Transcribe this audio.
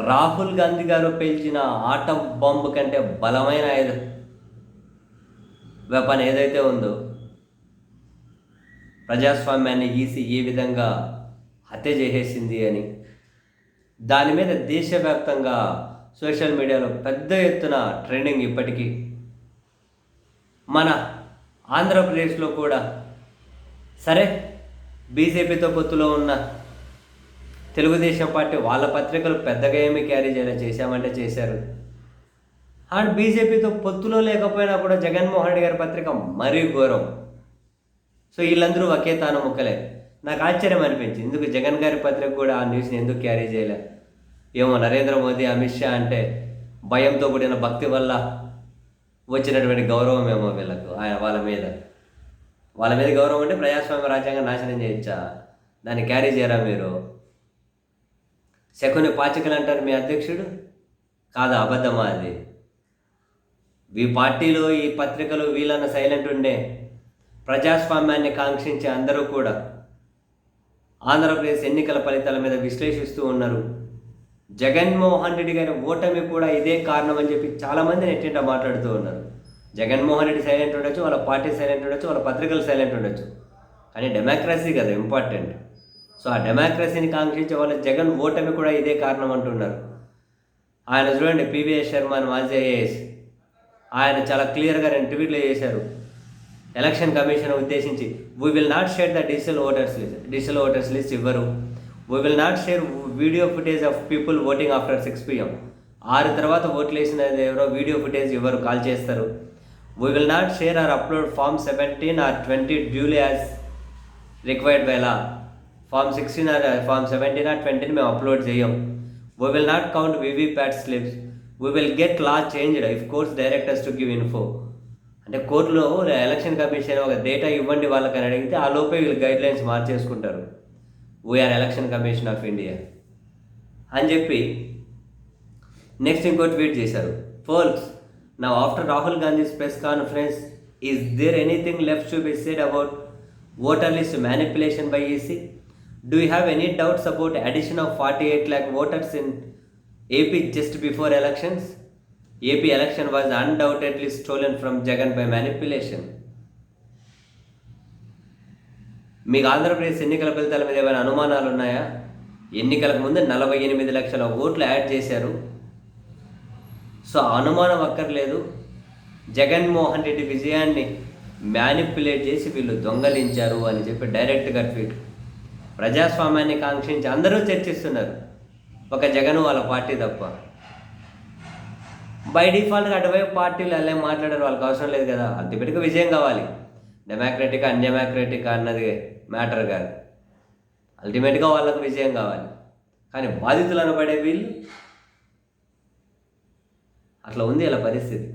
రాహుల్ గాంధీ గారు పేల్చిన atom bomb కంటే బలమైన వెపన్ ఏదైతే ఉందో, ప్రజాస్వామ్యాన్ని ఏ విధంగా హత్య చేసేసింది అని దాని మీద దేశవ్యాప్తంగా సోషల్ మీడియాలో పెద్ద ఎత్తున ట్రెండింగ్. ఇప్పటికీ మన ఆంధ్రప్రదేశ్లో కూడా సరే, బీజేపీతో పొత్తులో ఉన్న తెలుగుదేశం పార్టీ వాళ్ళ పత్రికలు పెద్దగా ఏమీ క్యారీ చేశామంటే చేశారు. అండ్ బీజేపీతో పొత్తులో లేకపోయినా కూడా జగన్మోహన్ రెడ్డి గారి పత్రిక మరీ ఘోరం. సో వీళ్ళందరూ ఒకే తాను ముక్కలే. నాకు ఆశ్చర్యం అనిపించింది, ఎందుకు జగన్ గారి పత్రిక కూడా ఆ న్యూస్ని ఎందుకు క్యారీ చేయలే? ఏమో నరేంద్ర మోదీ, అమిత్ షా అంటే భయంతో కూడిన భక్తి వల్ల వచ్చినటువంటి గౌరవం ఏమో వీళ్ళకు, వాళ్ళ మీద గౌరవం అంటే ప్రజాస్వామ్య రాజ్యాంగం నాశనం చేయొచ్చా? దాన్ని క్యారీ చేయరా మీరు? శకుని పాచికలు అంటారు మీ అధ్యక్షుడు, కాదా? అబద్ధమా అది? ఈ పార్టీలో ఈ పత్రికలు వీళ్ళన్న సైలెంట్ ఉండే ప్రజాస్వామ్యాన్ని కాంక్షించే అందరూ కూడా ఆంధ్రప్రదేశ్ ఎన్నికల ఫలితాల మీద విశ్లేషిస్తూ ఉన్నారు. జగన్మోహన్ రెడ్డి గారి ఓటమి కూడా ఇదే కారణం అని చెప్పి చాలామంది నెట్టింట మాట్లాడుతూ ఉన్నారు. జగన్మోహన్ రెడ్డి సైలెంట్ ఉండొచ్చు, వాళ్ళ పార్టీ సైలెంట్ ఉండొచ్చు, వాళ్ళ పత్రికలు సైలెంట్ ఉండొచ్చు, కానీ డెమోక్రసీ కదా ఇంపార్టెంట్. సో ఆ డెమోక్రసీని కాంక్షించే వాళ్ళ జగన్ ఓటమి కూడా ఇదే కారణం అంటున్నారు. ఆయన చూడండి, పివిఎస్ శర్మ మాజీ ఐఏఎస్, ఆయన చాలా క్లియర్గా 2 ట్వీట్లు చేశారు ఎలక్షన్ కమిషన్ ఉద్దేశించి. We will not share the digital voters list ఇవ్వరు. We will not share video footage of people voting after 6 PM. 6 తర్వాత ఓట్లు వేసినది ఎవరో వీడియో ఫుటేజ్ ఇవ్వరు, కాల్ చేస్తారు. We will not share or upload Form 17 or 20 duly as required by law. Form 16 or Form 17 or 20 మేము upload చేయం. We will not count VVPAT slips. We will get law changed if courts directors to give info. అంటే కోర్టులో election commission ఒక data ఇవ్వండి వాళ్ళకని అడిగితే ఆ లోపే వీళ్ళు గైడ్లైన్స్ మార్చేసుకుంటారు. We are election commission of India అని చెప్పి నెక్స్ట్ ఇంకో ట్వీట్ చేశారు. Folks, now after Rahul Gandhi's press conference, is there anything left to be said about voter list manipulation by EC? Do you have any doubts about addition of 48 lakh voters in AP just before elections? AP election was undoubtedly stolen from Jagan by manipulation. మీకు ఆంధ్రప్రదేశ్ ఎన్నికల ఫలితాల మీద ఏమైనా అనుమానాలు ఉన్నాయా? ఎన్నికలకు ముందు 48 లక్షల ఓట్లు యాడ్ చేశారు. సో అనుమానం అక్కర్లేదు. జగన్మోహన్ రెడ్డి విజయాన్ని మ్యానిపులేట్ చేసి వీళ్ళు దొంగలించారు అని చెప్పి డైరెక్ట్గా ట్వీట్. ప్రజాస్వామ్యాన్ని కాంక్షించి అందరూ చర్చిస్తున్నారు, ఒక జగన్ వాళ్ళ పార్టీ తప్ప. బై డిఫాల్ట్గా అటువైపు పార్టీలు అలా మాట్లాడారు, వాళ్ళకి అవసరం లేదు కదా. అల్టిమేట్గా విజయం కావాలి, డెమోక్రటిక్ అన్డెమోక్రటిక్ అన్నది మ్యాటర్ కాదు. అల్టిమేట్గా వాళ్ళకు విజయం కావాలి. కానీ బాధితులు అనబడే వీళ్ళు, అట్లా ఉంది ఇలా పరిస్థితి.